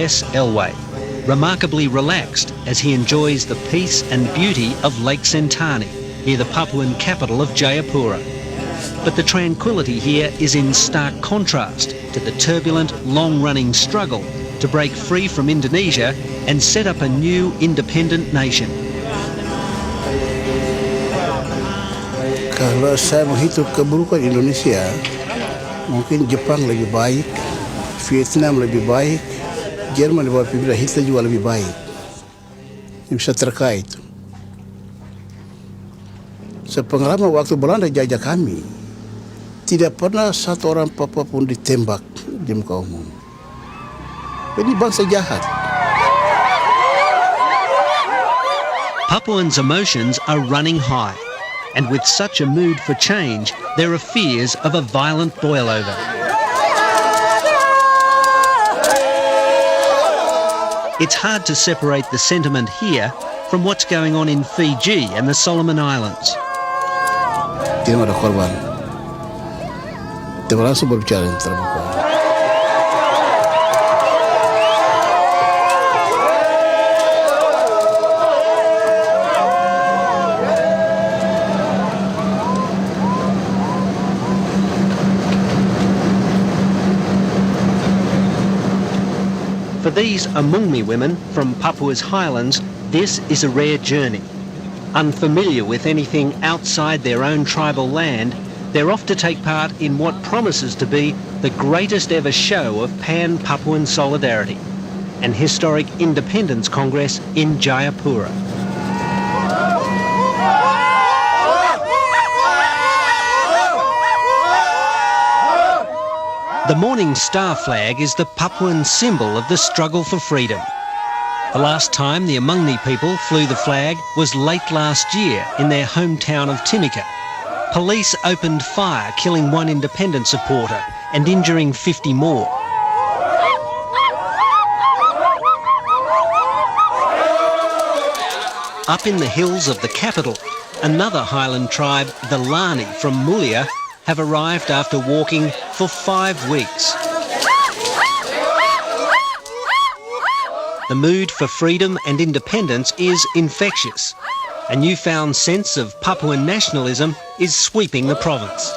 Thais Elway, remarkably relaxed as he enjoys the peace and beauty of Lake Sentani, near the Papuan capital of Jayapura. But the tranquility here is in stark contrast to the turbulent, long-running struggle to break free from Indonesia and set up a new independent nation. Kalau saya menghitung keburukan Indonesia, mungkin Jepang lebih baik, Vietnam lebih baik, Jerman di bawah pimpinan Hitler juga lebih baik. Ini bisa terkait. Sepengalaman waktu Belanda jajah kami, tidak pernah satu orang Papua pun ditembak di muka umum. Ini bangsa jahat. Papuans' emotions are running high, and with such a mood for change, there are fears of a violent boil-over. It's hard to separate the sentiment here from what's going on in Fiji and the Solomon Islands. Tidak ada korban. Kita langsung berbicara yang terbuka. For these Amungmi women from Papua's highlands, this is a rare journey. Unfamiliar with anything outside their own tribal land, they're off to take part in what promises to be the greatest ever show of Pan-Papuan solidarity, an historic independence congress in Jayapura. The Morning Star flag is the Papuan symbol of the struggle for freedom. The last time the Amungni people flew the flag was late last year in their hometown of Timika. Police opened fire, killing one independent supporter and injuring 50 more. Up in the hills of the capital, another highland tribe, the Lani from Mulia, have arrived after walking for 5 weeks. The mood for freedom and independence is infectious. A newfound sense of Papuan nationalism is sweeping the province.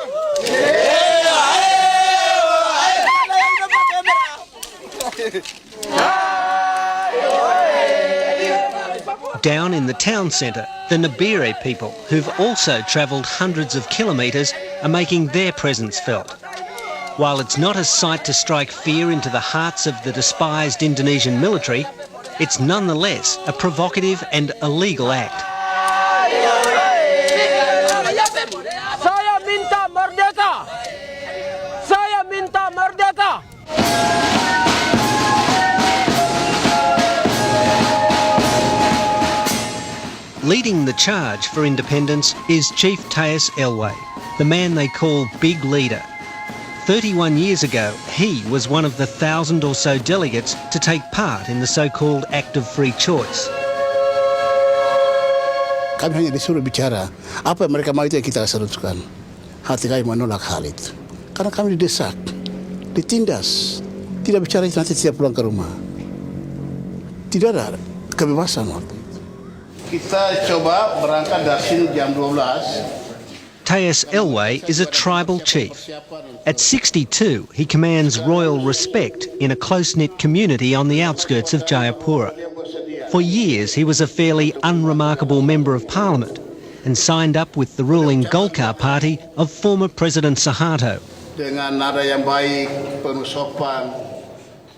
Down in the town centre, the Nabire people, who've also travelled hundreds of kilometres, are making their presence felt. While it's not a sight to strike fear into the hearts of the despised Indonesian military, it's nonetheless a provocative and illegal act. Saya minta merdeka! Saya minta merdeka! Leading the charge for independence is Chief Thais Elway, the man they call Big Leader. 31 years ago, he was one of the 1,000 or so delegates to take part in the so-called Act of Free Choice. Kami hanya disuruh bicara. Apa yang mereka mau itu yang kita serukan. Hati kami menolak hal itu. Karena kami didesak, ditindas. Tidak bicara itu nanti tidak pulang ke rumah. Tidak ada kebebasan waktu itu. Kita coba berangkat dari sini jam 12. Thais Elway is a tribal chief. At 62, he commands royal respect in a close-knit community on the outskirts of Jayapura. For years, he was a fairly unremarkable member of parliament and signed up with the ruling Golkar party of former President Suharto. Dengan nada yang baik, penuh sopan.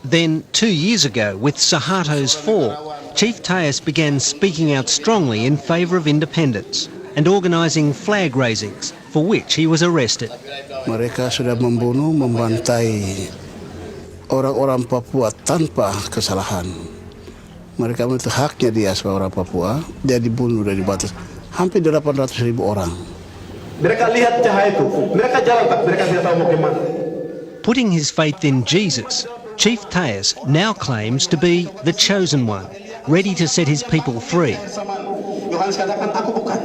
Then, 2 years ago, with Suharto's fall, Chief Thais began speaking out strongly in favour of independence and organising flag raisings, for which he was arrested. Mereka sudah membunuh, membantai orang-orang Papua tanpa kesalahan. Mereka itu haknya dia sebagai orang Papua, dia dibunuh dan dibatas hampir 800.000 orang. Mereka lihat cahaya itu, mereka jalan tak, mereka tidak tahu mau kemana. Putting his faith in Jesus, Chief Thais now claims to be the chosen one, ready to set his people free. Yohanes katakan, aku bukan.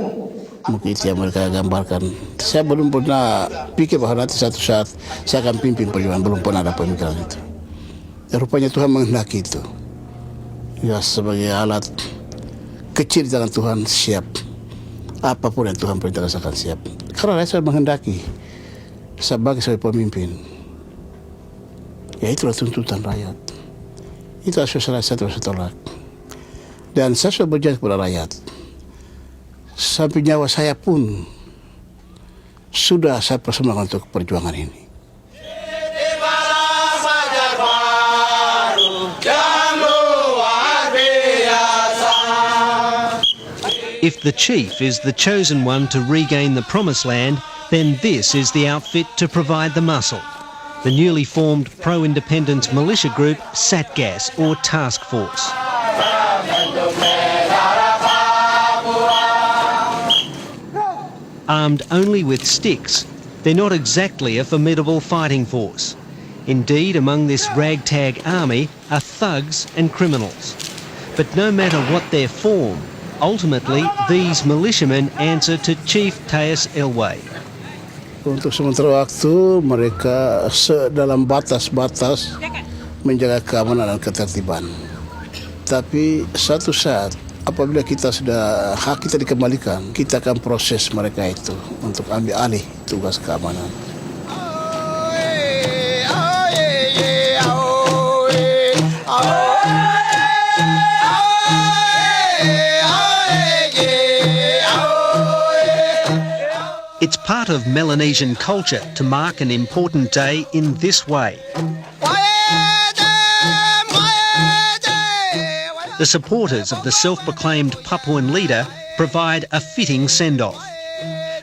Mungkin itu yang mereka gambarkan. Saya belum pernah pikir bahwa nanti satu saat saya akan pimpin perjuangan. Belum pernah ada pemikiran itu. Rupanya Tuhan menghendaki itu. Ya, sebagai alat kecil di tangan Tuhan, siap. Apapun yang Tuhan perintahkan akan siap. Karena saya menghendaki sebagai pemimpin. Ya, itulah tuntutan rakyat. Itu asas saya terus tolak. Dan saya sudah berjanji kepada rakyat. Sampai nyawa saya pun sudah saya persembahkan untuk perjuangan ini. If the chief is the chosen one to regain the promised land, then this is the outfit to provide the muscle. The newly formed pro-independence militia group SATGAS, or Task Force. Armed only with sticks, they're not exactly a formidable fighting force. Indeed, among this ragtag army are thugs and criminals. But no matter what their form, ultimately these militiamen answer to Chief Teus Elway. Untuk sementara waktu mereka dalam batas-batas menjaga keamanan dan ketertiban. Tapi suatu saat apabila hak kita dikembalikan, kita akan proses mereka itu untuk ambil alih tugas keamanan. It's part of Melanesian culture to mark an important day in this way. The supporters of the self-proclaimed Papuan leader provide a fitting send-off.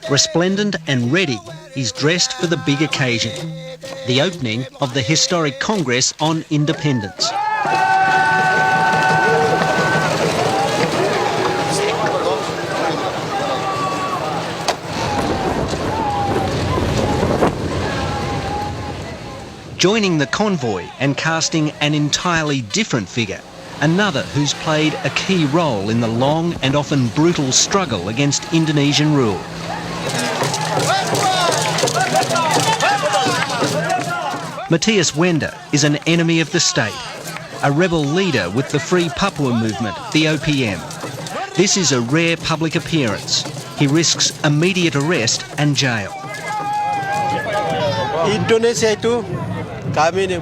Resplendent and ready, he's dressed for the big occasion, the opening of the historic Congress on Independence. Joining the convoy and casting an entirely different figure, another who's played a key role in the long and often brutal struggle against Indonesian rule. Matthias Wenda is an enemy of the state, a rebel leader with the Free Papua movement, the OPM. This is a rare public appearance. He risks immediate arrest and jail. Indonesia itu kami ini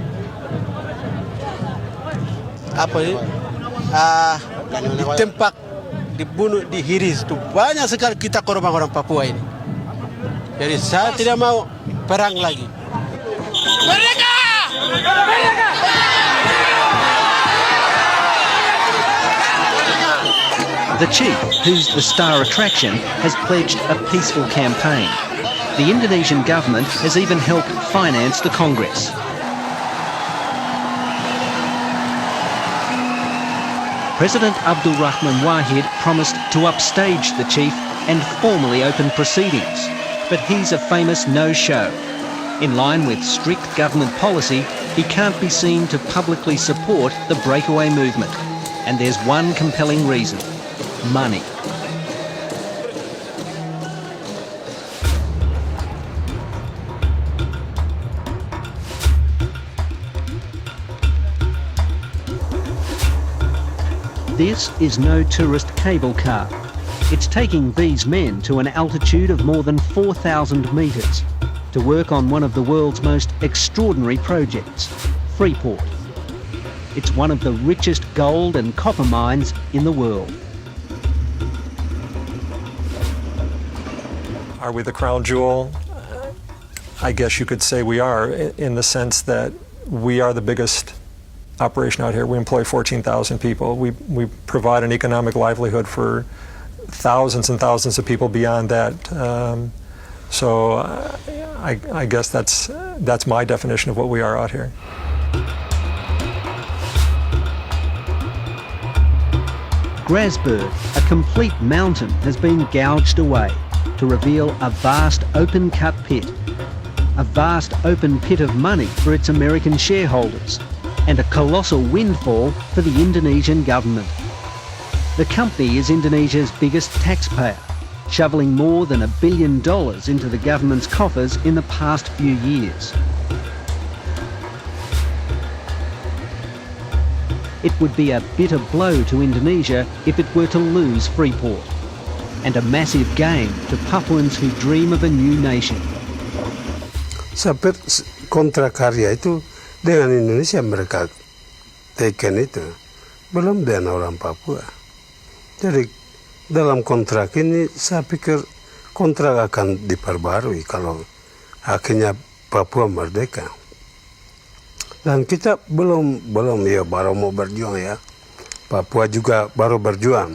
ditembak, dibunuh, dihiris itu banyak sekali kita korban orang Papua ini. Jadi saya tidak mau perang lagi. Merdeka! Merdeka! The chief, who's the star attraction, has pledged a peaceful campaign. The Indonesian government has even helped finance the Congress. President Abdul Rahman Wahid promised to upstage the chief and formally open proceedings, but he's a famous no-show. In line with strict government policy, he can't be seen to publicly support the breakaway movement. And there's one compelling reason: money. This is no tourist cable car. It's taking these men to an altitude of more than 4,000 metres to work on one of the world's most extraordinary projects, Freeport. It's one of the richest gold and copper mines in the world. Are we the crown jewel? I guess you could say we are, in the sense that we are the biggest operation out here. We employ 14,000 people. We provide an economic livelihood for thousands and thousands of people beyond that. So I guess that's my definition of what we are out here. Grasberg, a complete mountain, has been gouged away to reveal a vast open-cut pit. A vast open pit of money for its American shareholders, and a colossal windfall for the Indonesian government. The company is Indonesia's biggest taxpayer, shoveling more than $1 billion into the government's coffers in the past few years. it would be a bitter blow to Indonesia if it were to lose Freeport, and a massive gain to Papuans who dream of a new nation. Sampai kontrak karya itu dengan Indonesia mereka teken itu belum dengan orang Papua. Jadi dalam kontrak ini saya pikir kontrak akan diperbarui kalau akhirnya Papua merdeka. Dan kita belum ya baru mau berjuang ya. Papua juga baru berjuang.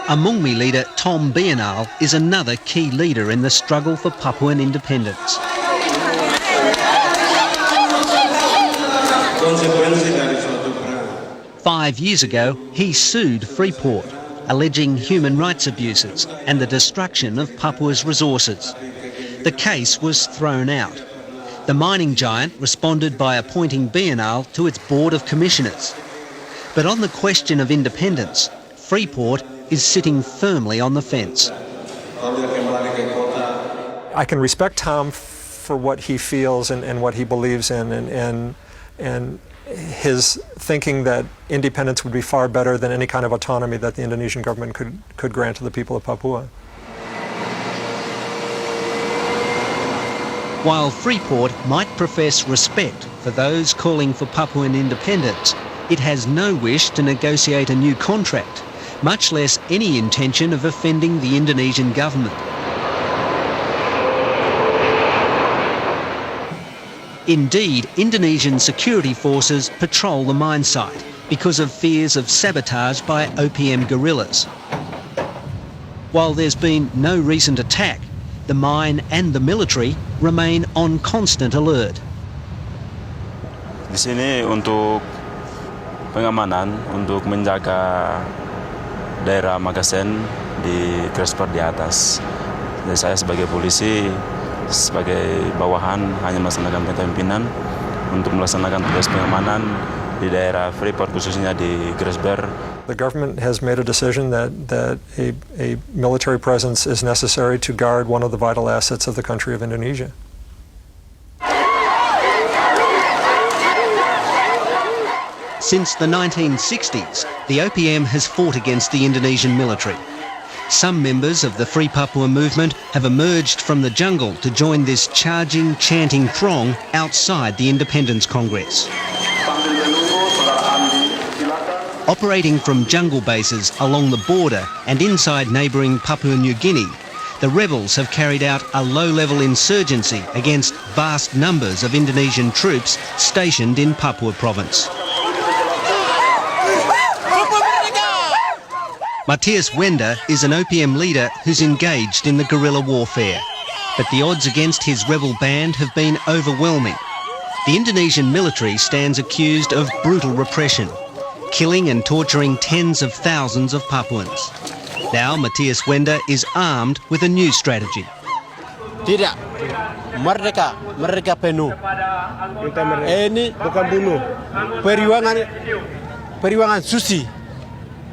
Amungme leader Tom Bienal is another key leader in the struggle for Papuan independence. Five years ago, he sued Freeport, alleging human rights abuses and the destruction of Papua's resources. The case was thrown out. The mining giant responded by appointing Bienal to its board of commissioners. But on the question of independence, Freeport is sitting firmly on the fence. I can respect Tom for what he feels and what he believes in, and his thinking that independence would be far better than any kind of autonomy that the Indonesian government could grant to the people of Papua. While Freeport might profess respect for those calling for Papuan independence, it has no wish to negotiate a new contract, much less any intention of offending the Indonesian government. Indeed, Indonesian security forces patrol the mine site because of fears of sabotage by OPM guerrillas. While there's been no recent attack, the mine and the military remain on constant alert. Di sini untuk pengamanan, untuk menjaga daerah Magasen di Grasberg di atas. Jadi saya sebagai polisi, sebagai bawahan hanya melaksanakan kepemimpinan untuk melaksanakan tugas pengamanan di daerah Freeport khususnya di Grasberg. The government has made a decision that a military presence is necessary to guard one of the vital assets of the country of Indonesia. Since the 1960s, the OPM has fought against the Indonesian military. Some members of the Free Papua movement have emerged from the jungle to join this charging, chanting throng outside the Independence Congress. Operating from jungle bases along the border and inside neighbouring Papua New Guinea, the rebels have carried out a low-level insurgency against vast numbers of Indonesian troops stationed in Papua province. Matthias Wender is an OPM leader who's engaged in the guerrilla warfare, but the odds against his rebel band have been overwhelming. The Indonesian military stands accused of brutal repression, killing and torturing tens of thousands of Papuans. Now Matthias Wender is armed with a new strategy. Tidak, merdeka penuh. Ini bukan bunuh, periwangan suci,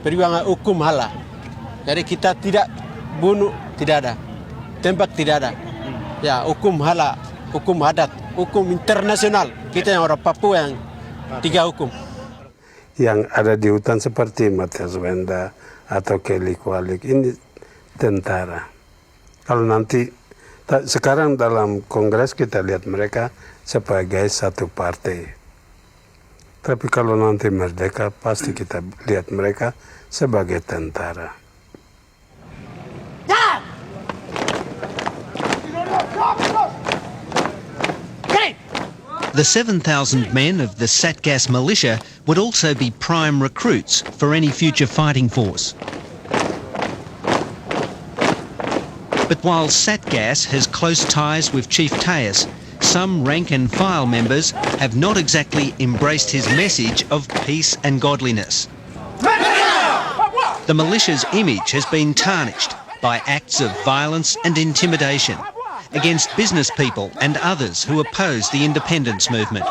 periwangan hukum halal. Jadi kita tidak bunuh, tidak ada, tembak tidak ada. Ya, hukum halal, hukum adat, hukum internasional. Kita yang orang Papua yang tiga hukum. Yang ada di hutan seperti Matthias Wender atau Kelly Kualik ini tentara. Kalau nanti sekarang dalam Kongres kita lihat mereka sebagai satu partai. Tapi kalau nanti merdeka pasti kita lihat mereka sebagai tentara. The 7,000 men of the Satgas militia would also be prime recruits for any future fighting force. But while Satgas has close ties with Chief Teus, some rank and file members have not exactly embraced his message of peace and godliness. The militia's image has been tarnished by acts of violence and intimidation against business people and others who oppose the independence movement.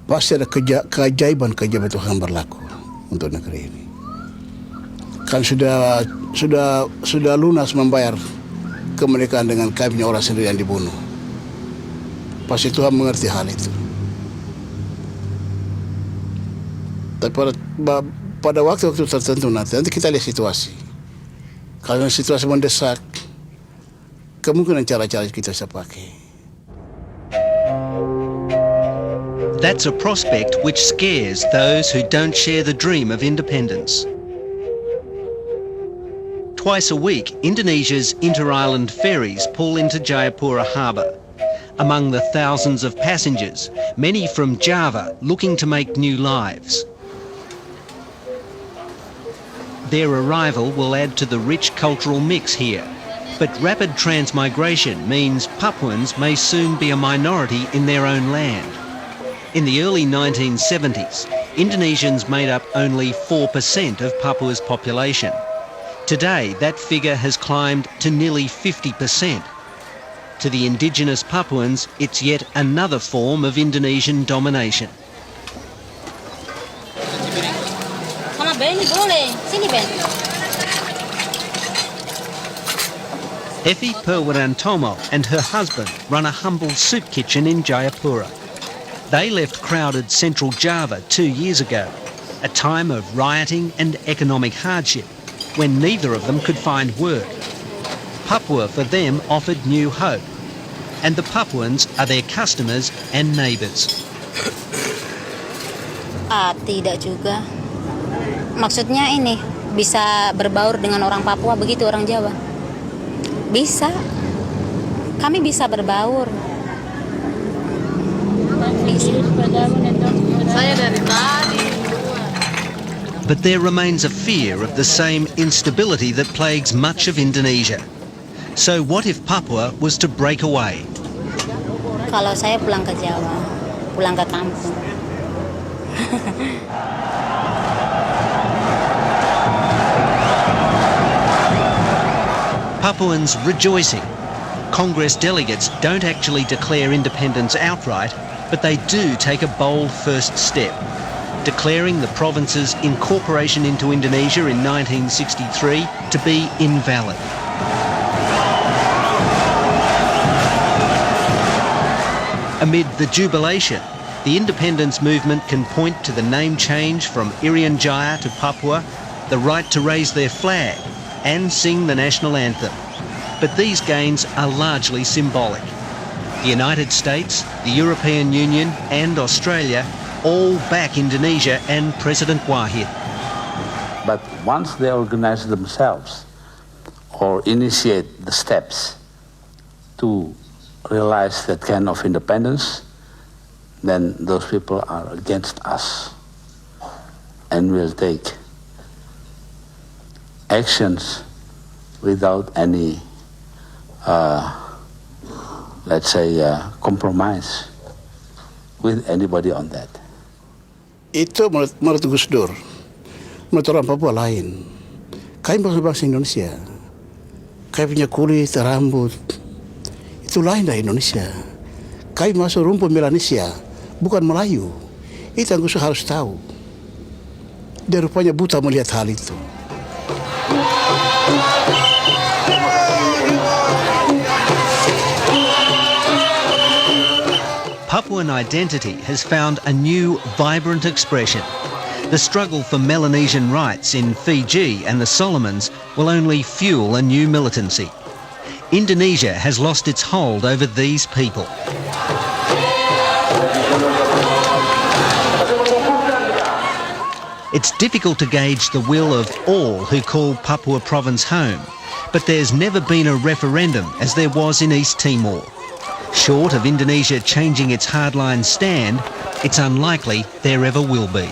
Pasti ada keajaiban Tuhan berlaku untuk negeri ini. Kan sudah lunas membayar kemerdekaan dengan kami orang sendiri yang dibunuh. Pasti Tuhan mengerti hal itu. Tapi pada waktu-waktu tertentu nanti kita lihat situasi. Kalau situasi mendesak, kemungkinan cara-cara kita bisa pakai. That's a prospect which scares those who don't share the dream of independence. Twice a week, Indonesia's inter-island ferries pull into Jayapura harbour. Among the thousands of passengers, many from Java looking to make new lives. Their arrival will add to the rich cultural mix here, but rapid transmigration means Papuans may soon be a minority in their own land. In the early 1970s, Indonesians made up only 4% of Papua's population. Today, that figure has climbed to nearly 50%. To the indigenous Papuans, it's yet another form of Indonesian domination. Sama Ben boleh, sini Ben. Effie Purwarantomo and her husband run a humble soup kitchen in Jayapura. They left crowded central Java 2 years ago, a time of rioting and economic hardship, when neither of them could find work. Papua for them offered new hope, and the Papuans are their customers and neighbours. Tidak juga. Maksudnya ini, bisa berbaur dengan orang Papua, begitu orang Jawa. Bisa. Kami bisa berbaur. Bisa. Saya dari tadi. But there remains a fear of the same instability that plagues much of Indonesia. So what if Papua was to break away? Kalau saya pulang ke Jawa, pulang ke kampung. Papuans rejoicing. Congress delegates don't actually declare independence outright, but they do take a bold first step, declaring the province's incorporation into Indonesia in 1963 to be invalid. Amid the jubilation, the independence movement can point to the name change from Irian Jaya to Papua, the right to raise their flag and sing the national anthem. But these gains are largely symbolic. The United States, the European Union and Australia all back Indonesia and President Wahid. But once they organize themselves or initiate the steps to realize that kind of independence, then those people are against us and will take actions without any, let's say, compromise with anybody on that. Itu menurut Gus Dur, menurut orang Papua lain. Kami bangsa Indonesia, kami punya kulit, rambut, itu lain dari Indonesia. Kami masuk rumpun Melanesia, bukan Melayu. Itu yang Gus Dur harus tahu. Dia rupanya buta melihat hal itu. Papuan identity has found a new, vibrant expression. The struggle for Melanesian rights in Fiji and the Solomons will only fuel a new militancy. Indonesia has lost its hold over these people. It's difficult to gauge the will of all who call Papua province home, but there's never been a referendum as there was in East Timor. Short of Indonesia changing its hardline stand, it's unlikely there ever will be.